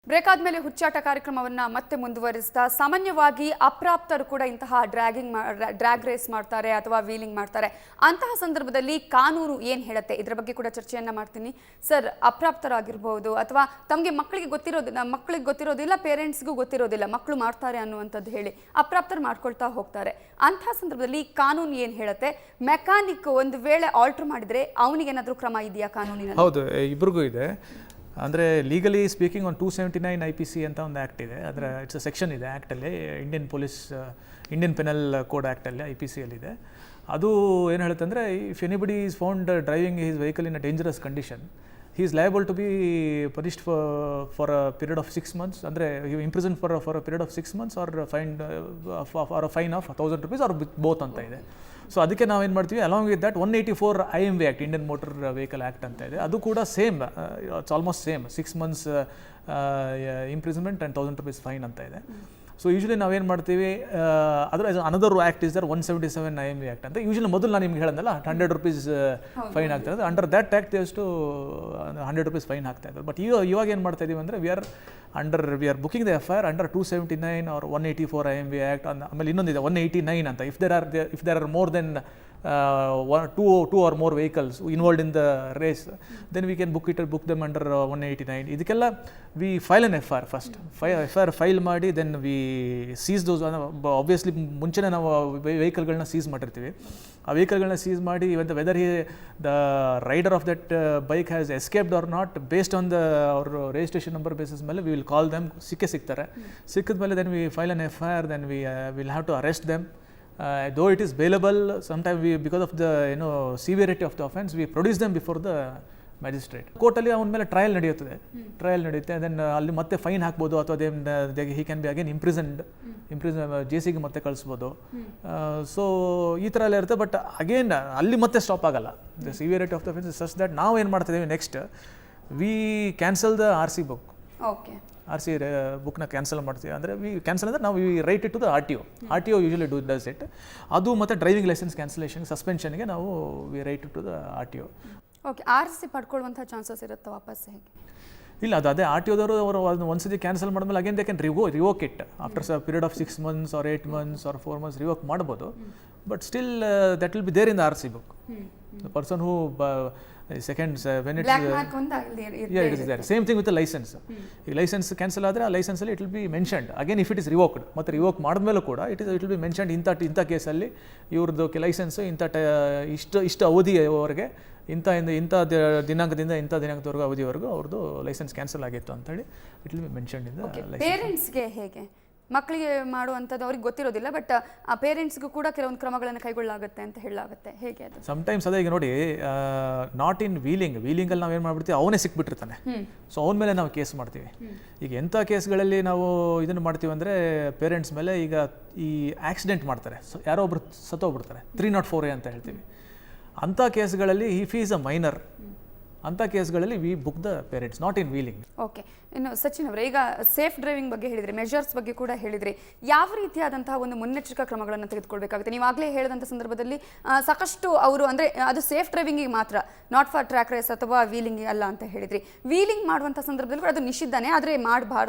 Break ಆದಮೇಲೆ ಹುಚ್ಚಾಟ ಕಾರ್ಯಕ್ರಮವನ್ನು ಮತ್ತೆ ಮುಂದುವರಿಸ್ತಾ ಸಾಮಾನ್ಯವಾಗಿ ಅಪ್ರಾಪ್ತರು ಕೂಡ ಇಂತಹ ಡ್ರ್ಯಾಗ್ ರೇಸ್ ಮಾಡ್ತಾರೆ ಅಥವಾ ವೀಲಿಂಗ್ ಮಾಡ್ತಾರೆ. ಅಂತಹ ಸಂದರ್ಭದಲ್ಲಿ ಕಾನೂನು ಏನು ಹೇಳುತ್ತೆ ಇದರ ಬಗ್ಗೆ ಕೂಡ ಚರ್ಚೆಯನ್ನು ಮಾಡ್ತೀನಿ. ಸರ್, ಅಪ್ರಾಪ್ತರಾಗಿರ್ಬೋದು ಅಥವಾ ತಮಗೆ ಮಕ್ಕಳಿಗೆ ಗೊತ್ತಿರೋದಿಲ್ಲ, ಪೇರೆಂಟ್ಸ್ಗೂ ಗೊತ್ತಿರೋದಿಲ್ಲ ಮಕ್ಕಳು ಮಾಡ್ತಾರೆ ಅನ್ನುವಂಥದ್ದು ಹೇಳಿ ಅಪ್ರಾಪ್ತರು ಮಾಡ್ಕೊಳ್ತಾ ಹೋಗ್ತಾರೆ. ಅಂತಹ ಸಂದರ್ಭದಲ್ಲಿ ಕಾನೂನು ಏನು ಹೇಳುತ್ತೆ? ಮೆಕ್ಯಾನಿಕ್ ಒಂದು ವೇಳೆ ಆಲ್ಟರ್ ಮಾಡಿದರೆ ಅವನಿಗೇನಾದರೂ ಕ್ರಮ ಇದೆಯಾ ಕಾನೂನಿನಲ್ಲಿ? ಹೌದು, ಇಬ್ರಿಗೂ ಇದೆ. ಅಂದರೆ ಲೀಗಲಿ ಸ್ಪೀಕಿಂಗ್ ಒಂದು 279 IPC ಅಂತ ಒಂದು ಆ್ಯಕ್ಟ್ ಇದೆ. ಅದರ ಇಟ್ಸ್ ಅ ಸೆಕ್ಷನ್ ಇದೆ ಆ್ಯಕ್ಟಲ್ಲಿ, ಇಂಡಿಯನ್ ಪೆನಲ್ ಕೋಡ್ ಆ್ಯಕ್ಟಲ್ಲಿ IPCಯಲ್ಲಿದೆ. ಅದು ಏನು ಹೇಳುತ್ತೆ ಅಂದರೆ, if anybody is found driving his vehicle in a dangerous condition, he is liable to be punished for a period of 6 months. ಅಂದರೆ imprisoned for a period of 6 months or fined or a fine of 1,000 rupees or both ಅಂತ ಇದೆ. So ಅದಕ್ಕೆ ನಾವೇನು ಮಾಡ್ತೀವಿ, along with that 184 IMV act, Indian motor vehicle act ಅಂತ ಇದೆ. ಅದು ಕೂಡ same, it's almost same, 6 months imprisonment and 1,000 rupees fine ಅಂತ ಇದೆ. ಸೊ ಯೂಶ್ವಲಿ ನಾವೇನು ಮಾಡ್ತೀವಿ, ಅದರ another act is there 177 IMV act ಅಂತ. ಯೂಶ್ವಲಿ ಮೊದಲು ನಾನು ನಿಮ್ಗೆ ಹೇಳೋದಲ್ಲ 100 rupees ಫೈನ್ ಆಗ್ತಾ ಇರೋದು. ಅಂಡರ್ ದ್ಯಾಟ್ ಆ್ಯಕ್ಟ್ ಎಷ್ಟು 100 rupees ಫೈನ್ ಆಗ್ತಾ ಇದ್ದಾರೆ. ಬಟ್ ಇವಾಗ ಏನು ಮಾಡ್ತಾ ಇದೀವಿ ಅಂದರೆ, we are booking the FIR under 279 or 184 IMV act. ಆಮೇಲೆ ಇನ್ನೊಂದಿದೆ 189 ಅಂತ. If there are more than two or more vehicles involved in the race, then we can book them under 189. ಇದಕ್ಕೆಲ್ಲ we file an FIR first. FIR file ಮಾಡಿ then we seize those. Obviously ಮುಂಚೆನೇ ನಾವು ವೆಹಿಕಲ್ಗಳನ್ನ seize ಮಾಡಿರ್ತೀವಿ. ಆ ವೆಹಿಕಲ್ಗಳನ್ನ seize ಮಾಡಿ whether the rider of that bike has escaped or not, based on ಅವ್ರ ರಿಜಿಸ್ಟ್ರೇಷನ್ ನಂಬರ್ ಬೇಸಿಸ್ ಮೇಲೆ ವಿ ವಿಲ್ ಕಾಲ್ ದೆಮ್. ಸಿಗ್ತಾರೆ. ಸಿಕ್ಕಿದ ಮೇಲೆ then we file an FIR, then we will have to arrest them. Though it is bailable, sometimes because of the severity of the offense, we produce them before the magistrate. ಕೋರ್ಟಲ್ಲಿ ಅವನ ಮೇಲೆ trial ನಡೆಯುತ್ತೆ. Then ಅಲ್ಲಿ ಮತ್ತೆ fine ಹಾಕ್ಬೋದು, ಅಥವಾ he can be again imprison ಜೇಸಿಗೆ ಮತ್ತೆ ಕಳಿಸ್ಬೋದು. ಸೊ ಈ ಥರ ಎಲ್ಲ ಇರುತ್ತೆ. ಬಟ್ ಅಗೇನ್ ಅಲ್ಲಿ ಮತ್ತೆ ಸ್ಟಾಪ್ ಆಗಲ್ಲ. The severity of the offense is such that ನಾವು ಏನು ಮಾಡ್ತಾ ಇದ್ದೀವಿ, next we cancel the RC book. Okay, RC ಬುಕ್ನ ಕ್ಯಾನ್ಸಲ್ ಮಾಡ್ತೀವಿ. ಅಂದರೆ ಕ್ಯಾನ್ಸಲ್ ಅಂದರೆ ನಾವು write it to the RTO usually does it. ಅದು ಮತ್ತು ಡ್ರೈವಿಂಗ್ ಲೈಸೆನ್ಸ್ ಕ್ಯಾನ್ಸಲೇಷನ್, ಸಸ್ಪೆನ್ಷನ್ಗೆ ನಾವು we write it to the RTO. Okay, RC ಪಡ್ಕೊಳ್ಳುವಂಥ ಚಾನ್ಸಸ್ ಇರುತ್ತೆ ವಾಪಸ್ ಹೇಗೆ? ಇಲ್ಲ, ಅದೇ RTOದವರು ಅವರು ಒಂದ್ಸತಿ ಕ್ಯಾನ್ಸಲ್ ಮಾಡಿದ್ಮೇಲೆ again they can revoke it after period of 6 months or 8 months or 4 months revoke ಮಾಡ್ಬೋದು. But still that will be there in the RC book. The person who seconds when it's it is there. Same thing with the license. ಈ license cancel ಆದರೆ ಆ ಲೈಸೆನ್ಸಲ್ಲಿ it will be mentioned again if it is revoked. ಮತ್ತು revoke ಮಾಡಿದ್ಮೇಲೂ ಕೂಡ it will be mentioned ಇಂಥ ಕೇಸಲ್ಲಿ ಇವ್ರದ್ದು licence ಇಷ್ಟು ಅವಧಿಯವರೆಗೆ ಇಂಥ ದಿನಾಂಕದಿಂದ ಇಂಥ ದಿನಾಂಕದವರೆಗೂ ಅವಧಿವರೆಗೂ ಅವ್ರದ್ದು ಲೈಸೆನ್ಸ್ ಕ್ಯಾನ್ಸಲ್ ಆಗಿತ್ತು ಅಂತೇಳಿ it will be mentioned in the license. ಪೇರೆಂಟ್ಸ್ಗೆ ಹೇಗೆ? ಮಕ್ಕಳಿಗೆ ಮಾಡುವಂಥದ್ದು ಅವ್ರಿಗೆ ಗೊತ್ತಿರೋದಿಲ್ಲ, ಬಟ್ ಆ ಪೇರೆಂಟ್ಸ್ಗೂ ಕೂಡ ಕೆಲವೊಂದು ಕ್ರಮಗಳನ್ನು ಕೈಗೊಳ್ಳಲಾಗುತ್ತೆ ಅಂತ ಹೇಳಲಾಗುತ್ತೆ. ಹೇಗೆ ಅದು? ಸಮ್ಟೈಮ್ಸ್ ಅದೇ, ಈಗ ನೋಡಿ, ನಾಟ್ ಇನ್ ವೀಲಿಂಗಲ್ಲಿ ನಾವು ಏನು ಮಾಡ್ಬಿಡ್ತೀವಿ, ಅವನೇ ಸಿಕ್ಬಿಟ್ಟಿರ್ತಾನೆ. ಸೊ ಅವನ ಮೇಲೆ ನಾವು ಕೇಸ್ ಮಾಡ್ತೀವಿ. ಈಗ ಎಂಥ ಕೇಸ್ಗಳಲ್ಲಿ ನಾವು ಇದನ್ನು ಮಾಡ್ತೀವಿ ಅಂದರೆ, ಪೇರೆಂಟ್ಸ್ ಮೇಲೆ ಈಗ ಈ ಆಕ್ಸಿಡೆಂಟ್ ಮಾಡ್ತಾರೆ, ಯಾರೋ ಒಬ್ರು ಸತ್ತೋಗ್ಬಿಡ್ತಾರೆ, 304A ಅಂತ ಹೇಳ್ತೀವಿ. ಅಂಥ ಕೇಸ್ಗಳಲ್ಲಿ ಇಫ್ ಈಸ್ ಅ ಮೈನರ್, ಅಂಥ ಕೇಸ್ಗಳಲ್ಲಿ we book the parents, not in wheeling. Okay, ಇನ್ನು ಸಚಿನ್ ಅವರೇ, ಈಗ ಸೇಫ್ ಡ್ರೈವಿಂಗ್ ಬಗ್ಗೆ ಹೇಳಿದ್ರಿ, ಮೆಜರ್ಸ್ ಬಗ್ಗೆ ಕೂಡ ಹೇಳಿದ್ರಿ. ಯಾವ ರೀತಿಯಾದಂತಹ ಒಂದು ಮುನ್ನೆಚ್ಚರಿಕಾ ಕ್ರಮಗಳನ್ನು ತೆಗೆದುಕೊಳ್ಬೇಕಾಗುತ್ತೆ? ನೀವಾಗಲೇ ಹೇಳಿದಂಥ ಸಂದರ್ಭದಲ್ಲಿ ಸಾಕಷ್ಟು ಅವರು ಅಂದರೆ ಅದು ಸೇಫ್ ಡ್ರೈವಿಂಗಿಗೆ ಮಾತ್ರ, ನಾಟ್ ಫಾರ್ ಟ್ರ್ಯಾಕ್ ರೇಸ್ ಅಥವಾ ವೀಲಿಂಗ್ ಅಲ್ಲ ಅಂತ ಹೇಳಿದ್ರಿ. ವೀಲಿಂಗ್ ಮಾಡುವಂಥ ಸಂದರ್ಭದಲ್ಲಿ ಕೂಡ ಅದು ನಿಷಿದ್ಧನೇ, ಆದರೆ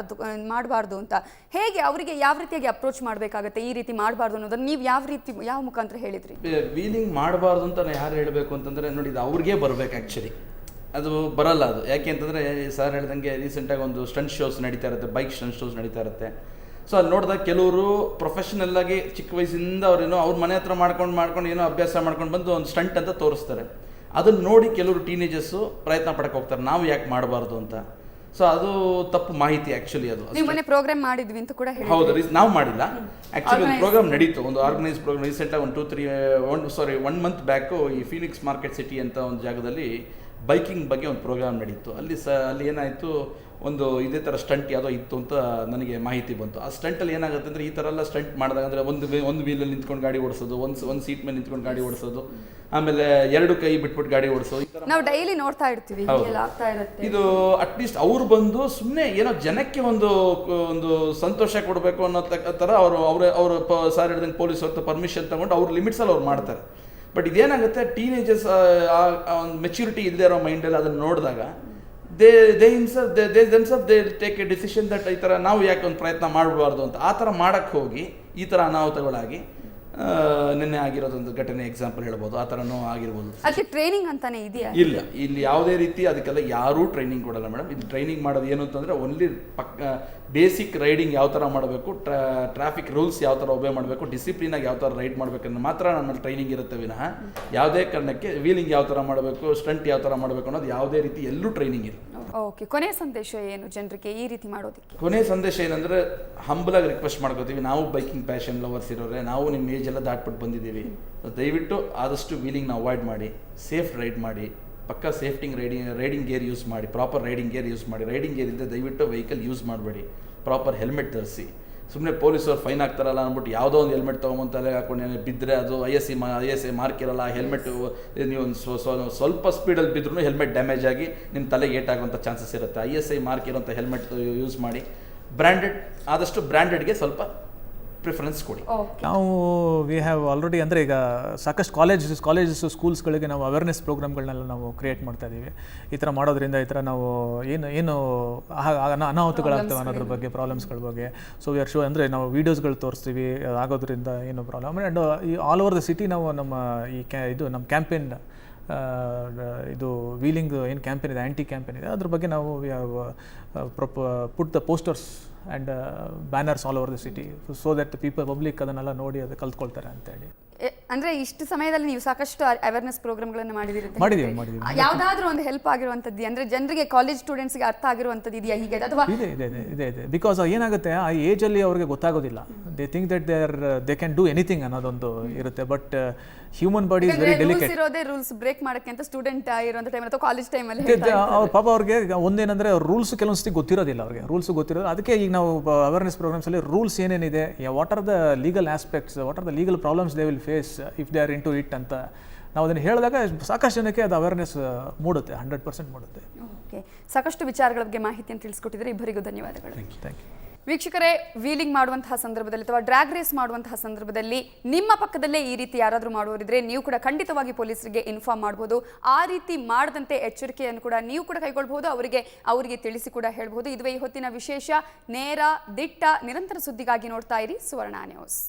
ಮಾಡಬಾರ್ದು ಅಂತ. ಹೇಗೆ ಅವರಿಗೆ ಯಾವ ರೀತಿಯಾಗಿ ಅಪ್ರೋಚ್ ಮಾಡಬೇಕಾಗುತ್ತೆ, ಈ ರೀತಿ ಮಾಡಬಾರ್ದು ಅನ್ನೋದನ್ನು ನೀವು ಯಾವ ಮುಖಾಂತರ ಹೇಳಿದ್ರಿ? ವೀಲಿಂಗ್ ಮಾಡಬಾರ್ದು ಅಂತ ಯಾರು ಹೇಳಬೇಕು ಅಂತಂದರೆ, ನೋಡಿ, ಇದು ಅವ್ರಿಗೆ ಬರಬೇಕು. ಆ್ಯಕ್ಚುಲಿ ಅದು ಬರಲ್ಲ. ಅದು ಯಾಕೆ ಅಂತಂದರೆ, ಸರ್ ಹೇಳ್ದಂಗೆ ರೀಸೆಂಟಾಗಿ ಒಂದು ಸ್ಟಂಟ್ ಶೋಸ್ ನಡೀತಾ ಇರುತ್ತೆ, ಬೈಕ್ ಸ್ಟಂಟ್ ಶೋಸ್ ನಡೀತಾ ಇರುತ್ತೆ. ಸೊ ಅಲ್ಲಿ ನೋಡಿದಾಗ ಕೆಲವರು ಪ್ರೊಫೆಷನಲ್ಲಾಗಿ ಚಿಕ್ಕ ವಯಸ್ಸಿಂದ ಅವ್ರ ಮನೆ ಹತ್ರ ಮಾಡ್ಕೊಂಡು ಏನೋ ಅಭ್ಯಾಸ ಮಾಡ್ಕೊಂಡು ಬಂದು ಒಂದು ಸ್ಟಂಟ್ ಅಂತ ತೋರಿಸ್ತಾರೆ. ಅದನ್ನು ನೋಡಿ ಕೆಲವರು ಟೀನೇಜರ್ಸು ಪ್ರಯತ್ನ ಪಡಕ್ಕೆ ಹೋಗ್ತಾರೆ, ನಾವು ಯಾಕೆ ಮಾಡಬಾರ್ದು ಅಂತ. ಸೊ ಅದು ತಪ್ಪು ಮಾಹಿತಿ. ಆ್ಯಕ್ಚುಲಿ ಅದು ಮನೆ ಪ್ರೋಗ್ರಾಮ್ ಮಾಡಿದ್ವಿ ಅಂತ ಕೂಡ ಹೌದು, ನಾವು ಮಾಡಿಲ್ಲ. ಆ್ಯಕ್ಚುಲಿ ಒಂದು ಪ್ರೋಗ್ರಾಮ್ ನಡೀತು, ಒಂದು ಆರ್ಗನೈಸ್ ಪ್ರೋಗ್ರಾಮ್ ರೀಸೆಂಟಾಗಿ 1 month ಬ್ಯಾಕು ಈ ಫೀನಿಕ್ಸ್ ಮಾರ್ಕೆಟ್ ಸಿಟಿ ಅಂತ ಒಂದು ಜಾಗದಲ್ಲಿ ಬೈಕಿಂಗ್ ಬಗ್ಗೆ ಒಂದು ಪ್ರೋಗ್ರಾಮ್ ನಡೀತು. ಅಲ್ಲಿ ಏನಾಯಿತು, ಒಂದು ಇದೇ ಥರ ಸ್ಟಂಟ್ ಯಾವುದೋ ಇತ್ತು ಅಂತ ನನಗೆ ಮಾಹಿತಿ ಬಂತು. ಆ ಸ್ಟಂಟಲ್ಲಿ ಏನಾಗುತ್ತೆ ಅಂದರೆ, ಈ ಥರ ಎಲ್ಲ ಸ್ಟಂಟ್ ಮಾಡಿದಾಗ ಅಂದರೆ ಒಂದು ವೀಲಲ್ಲಿ ನಿಂತ್ಕೊಂಡು ಗಾಡಿ ಓಡಿಸೋದು, ಒಂದು ಸೀಟ್ ಮೇಲೆ ನಿಂತ್ಕೊಂಡು ಗಾಡಿ ಓಡಿಸೋದು, ಆಮೇಲೆ 2 ಕೈ ಬಿಟ್ಬಿಟ್ಟು ಗಾಡಿ ಓಡಿಸೋದು, ನಾವು ಡೈಲಿ ನೋಡ್ತಾ ಇರ್ತೀವಿ. ಇದು ಅಟ್ಲೀಸ್ಟ್ ಅವ್ರು ಬಂದು ಸುಮ್ಮನೆ ಏನೋ ಜನಕ್ಕೆ ಒಂದು ಸಂತೋಷ ಕೊಡಬೇಕು ಅನ್ನೋ ಥರ ಅವರು ಸಾರ್ ಹೇಳಿದಂಗೆ ಪೊಲೀಸ್ ಅವ್ರ ಪರ್ಮಿಷನ್ ತಗೊಂಡು ಅವ್ರ ಲಿಮಿಟ್ಸಲ್ಲಿ ಅವ್ರು ಮಾಡ್ತಾರೆ. ಬಟ್ ಇದೇನಾಗುತ್ತೆ, ಟೀನೇಜರ್ಸ್ ಒಂದು ಮೆಚ್ಯೂರಿಟಿ ಇಲ್ಲದೆ ಇರೋ ಮೈಂಡಲ್ಲಿ ಅದನ್ನು ನೋಡಿದಾಗ they themself they take A decision that ಈ ಥರ ನಾವು ಯಾಕೆ ಒಂದು ಪ್ರಯತ್ನ ಮಾಡಬಾರ್ದು ಅಂತ ಆ ಥರ ಮಾಡೋಕ್ಕೆ ಹೋಗಿ ಈ ಥರ ಅನಾಹುತಗಳಾಗಿ ನಿನ್ನೆ ಆಗಿರೋದೊಂದು ಘಟನೆ ಎಕ್ಸಾಂಪಲ್ ಹೇಳ್ಬೋದು, ಆ ಥರನೂ ಆಗಿರ್ಬೋದು. ಅದಕ್ಕೆ ಟ್ರೈನಿಂಗ್ ಅಂತಾನೆ ಇದೆಯಾ? ಇಲ್ಲ, ಇಲ್ಲಿ ಯಾವುದೇ ರೀತಿ ಅದಕ್ಕೆಲ್ಲ ಯಾರೂ ಟ್ರೈನಿಂಗ್ ಕೊಡಲ್ಲ ಮೇಡಮ್. ಇಲ್ಲಿ ಟ್ರೈನಿಂಗ್ ಮಾಡೋದು ಏನು ಅಂತಂದರೆ ಓನ್ಲಿ ಬೇಸಿಕ್ ರೈಡಿಂಗ್ ಯಾವ ಥರ ಮಾಡಬೇಕು, ಟ್ರಾಫಿಕ್ ರೂಲ್ಸ್ ಯಾವ ಥರ ಒಬೇ ಮಾಡಬೇಕು, ಡಿಸಿಪ್ಲಿನಾಗಿ ಯಾವ ಥರ ರೈಡ್ ಮಾಡಬೇಕನ್ನೋ ಮಾತ್ರ ನಮ್ಮಲ್ಲಿ ಟ್ರೈನಿಂಗ್ ಇರುತ್ತೆ ವಿನಃ ಯಾವುದೇ ಕಾರಣಕ್ಕೆ ವೀಲಿಂಗ್ ಯಾವ ಥರ ಮಾಡಬೇಕು, ಸ್ಟಂಟ್ ಯಾವ ಥರ ಮಾಡಬೇಕು ಅನ್ನೋದು ಯಾವುದೇ ರೀತಿ ಎಲ್ಲೂ ಟ್ರೈನಿಂಗ್ ಇಲ್ಲ. ಓಕೆ, ಕೊನೆ ಸಂದೇಶ ಏನು ಜನರಿಗೆ ಈ ರೀತಿ ಮಾಡೋದಕ್ಕೆ? ಕೊನೆ ಸಂದೇಶ ಏನಂದರೆ ಹಂಬಲಾಗಿ ರಿಕ್ವೆಸ್ಟ್ ಮಾಡ್ಕೋತೀವಿ, ನಾವು ಬೈಕಿಂಗ್ ಪ್ಯಾಷನ್ ಲವರ್ಸ್ ಇರೋರೆ, ನಾವು ನಿಮ್ಮ ಏಜ್ ಎಲ್ಲ ದಾಟ್ಬಿಟ್ಟು ಬಂದಿದ್ದೀವಿ, ದಯವಿಟ್ಟು ಆದಷ್ಟು ವೀಲಿಂಗ್ನ ಅವಾಯ್ಡ್ ಮಾಡಿ, ಸೇಫ್ ರೈಡ್ ಮಾಡಿ, ಪಕ್ಕ ಸೇಫ್ಟಿಂಗ್ ರೈಡಿಂಗ್ ಗೇರ್ ಯೂಸ್ ಮಾಡಿ, ಪ್ರಾಪರ್ ರೈಡಿಂಗ್ ಗೇರ್ ಯೂಸ್ ಮಾಡಿ. ರೈಡಿಂಗ್ ಗೇರ್ ಇದ್ದರೆ ದಯವಿಟ್ಟು ವೆಹಿಕಲ್ ಯೂಸ್ ಮಾಡಬೇಡಿ, ಪ್ರಾಪರ್ ಹೆಲ್ಮೆಟ್ ಧರಿಸಿ. ಸುಮ್ಮನೆ ಪೊಲೀಸವ್ರು ಫೈನ್ ಆಗ್ತಾರಲ್ಲ ಅಂದ್ಬಿಟ್ಟು ಯಾವುದೋ ಒಂದು ಹೆಲ್ಮೆಟ್ ತೊಗೊಂಬಂದು ತಲೆ ಹಾಕೊಂಡು ಬಿದ್ದರೆ ಅದು ಐ ಎಸ್ ಐ ಮಾರ್ಕ್ ಇರಲ್ಲ. ಹೆಲ್ಮೆಟ್ಟು ನೀವು ಒಂದು ಸ್ವಲ್ಪ ಸ್ಪೀಡಲ್ಲಿ ಬಿದ್ರೂ ಹೆಲ್ಮೆಟ್ ಡ್ಯಾಮೇಜ್ ಆಗಿ ನಿಮ್ಮ ತಲೆಗೆ ಏಟಾಗುವಂಥ ಚಾನ್ಸಸ್ ಇರುತ್ತೆ. ISI ಮಾರ್ಕ್ ಇರೋಂಥ ಹೆಲ್ಮೆಟ್ ಯೂಸ್ ಮಾಡಿ. ಬ್ರ್ಯಾಂಡೆಡ್, ಆದಷ್ಟು ಬ್ರ್ಯಾಂಡೆಡ್ಗೆ ಸ್ವಲ್ಪ ಪ್ರಿಫರೆನ್ಸ್ ಕೊಡಿ. ನಾವು ವಿ ಹ್ಯಾವ್ ಆಲ್ರೆಡಿ ಅಂದರೆ ಈಗ ಸಾಕಷ್ಟು ಕಾಲೇಜಸ್ ಸ್ಕೂಲ್ಸ್ಗಳಿಗೆ ನಾವು ಅವೇರ್ನೆಸ್ ಪ್ರೋಗ್ರಾಮ್ಗಳನ್ನೆಲ್ಲ ನಾವು ಕ್ರಿಯೇಟ್ ಮಾಡ್ತಾ ಇದ್ದೀವಿ. ಈ ಥರ ಮಾಡೋದ್ರಿಂದ ಈ ಥರ ನಾವು ಏನು ಅನಾಹುತಗಳಾಗ್ತವೆ ಅನ್ನೋದ್ರ ಬಗ್ಗೆ, ಪ್ರಾಬ್ಲಮ್ಸ್ಗಳ ಬಗ್ಗೆ. ಸೊ ವಿ ಆರ್ ಶೋ ಅಂದರೆ ನಾವು ವೀಡಿಯೋಸ್ಗಳು ತೋರಿಸ್ತೀವಿ ಆಗೋದ್ರಿಂದ ಏನು ಪ್ರಾಬ್ಲಮ್. ಆ್ಯಂಡ್ ಈ ಆಲ್ ಓವರ್ ದ ಸಿಟಿ ನಾವು ನಮ್ಮ ಇದು ನಮ್ಮ ಕ್ಯಾಂಪೇನ್ ಇದು ವೀಲಿಂಗ್ ಏನು ಕ್ಯಾಂಪೇನ್ ಇದೆ, ಆ್ಯಂಟಿ ಕ್ಯಾಂಪೇನ್ ಇದೆ, ಅದ್ರ ಬಗ್ಗೆ ನಾವು we have put the posters and banners all over the city so that public ಅದನ್ನೆಲ್ಲ ನೋಡಿ ಅದು ಕಲ್ತ್ಕೊಳ್ತಾರೆ ಅಂತೇಳಿ. ಅಂದ್ರೆ ಇಷ್ಟು ಸಮಯದಲ್ಲಿ ನೀವು ಸಾಕಷ್ಟು ಅವೇರ್ನೆಸ್ ಪ್ರೋಗ್ರಾಮ್ಗಳನ್ನು ಮಾಡಿದ್ದೀರಿ. ಯಾವ್ದಾದ್ರು ಒಂದು ಹೆಲ್ಪ್ ಆಗಿರುವಂಥದ್ದು ಅಂದ್ರೆ ಜನರಿಗೆ, ಕಾಲೇಜ್ ಸ್ಟೂಡೆಂಟ್ಸ್ಗೆ ಅರ್ಥ ಆಗಿರುವಂಥದ್ದು ಇದೆಯಾ ಹೀಗೆ ಅಥವಾ? ಇದೆ ಬಿಕಾಸ್ ಏನಾಗುತ್ತೆ ಆ ಏಜಲ್ಲಿ ಅವ್ರಿಗೆ ಗೊತ್ತಾಗೋದಿಲ್ಲ. They think that they can do anything ಅನ್ನೋದೊಂದು ಇರುತ್ತೆ. But human body is very delicate. Rules break ಮಾಡಕ್ಕೆ ಅಂತ ಸ್ಟೂಡೆಂಟ್ ಇರುವಂಥ ಟೈಮ್ ಅಥವಾ ಕಾಲೇಜ್ ಟೈಮಲ್ಲಿ ಪಾಪ ಅವ್ರಿಗೆ ಒಂದೇನಂದ್ರೆ ರೂಲ್ಸ್ ಕೆಲವೊಂದ್ಸತಿ ಗೊತ್ತಿರೋದಿಲ್ಲ. ಅವ್ರಿಗೆ ರೂಲ್ಸ್ ಗೊತ್ತಿರೋದು. ಅದಕ್ಕೆ ಈಗ ನಾವು ಅವೇರ್ನೆಸ್ ಪ್ರೋಗ್ರಾಮ್ಸ್ ಅಲ್ಲಿ ರೂಲ್ಸ್ ಏನೇನಿದೆ, what are the legal aspects, what are the legal problems they will face if they are into it ಅಂತ ನಾವು ಅದನ್ನು ಹೇಳಿದಾಗ ಸಾಕಷ್ಟು ಜನಕ್ಕೆ ಅದು ಅವೇರ್ನೆಸ್ ಮೂಡುತ್ತೆ, 100% ಮೂಡುತ್ತೆ. ಓಕೆ, ಸಾಕಷ್ಟು ವಿಚಾರಗಳ ಬಗ್ಗೆ ಮಾಹಿತಿಯನ್ನು ತಿಳಿಸ್ಕೊಟ್ಟಿದ್ರೆ ಇಬ್ಬರಿಗೂ ಧನ್ಯವಾದಗಳು. Thank you. ವೀಕ್ಷಕರೇ, ವೀಲಿಂಗ್ ಮಾಡುವಂತಹ ಸಂದರ್ಭದಲ್ಲಿ ಅಥವಾ ಡ್ರ್ಯಾಗ್ ರೇಸ್ ಮಾಡುವಂತಹ ಸಂದರ್ಭದಲ್ಲಿ ನಿಮ್ಮ ಪಕ್ಕದಲ್ಲೇ ಈ ರೀತಿ ಯಾರಾದರೂ ಮಾಡುವರಿದ್ರೆ ನೀವು ಕೂಡ ಖಂಡಿತವಾಗಿ ಪೊಲೀಸರಿಗೆ ಇನ್ಫಾರ್ಮ್ ಮಾಡಬಹುದು. ಆ ರೀತಿ ಮಾಡದಂತೆ ಎಚ್ಚರಿಕೆಯನ್ನು ಕೂಡ ನೀವು ಕೂಡ ಕೈಗೊಳ್ಳಬಹುದು, ಅವರಿಗೆ ತಿಳಿಸಿ ಕೂಡ ಹೇಳಬಹುದು. ಇದುವೇ ಈ ಹೊತ್ತಿನ ವಿಶೇಷ. ನೇರ, ದಿಟ್ಟ, ನಿರಂತರ ಸುದ್ದಿಗಾಗಿ ನೋಡ್ತಾ ಇರಿ ಸುವರ್ಣ ನ್ಯೂಸ್.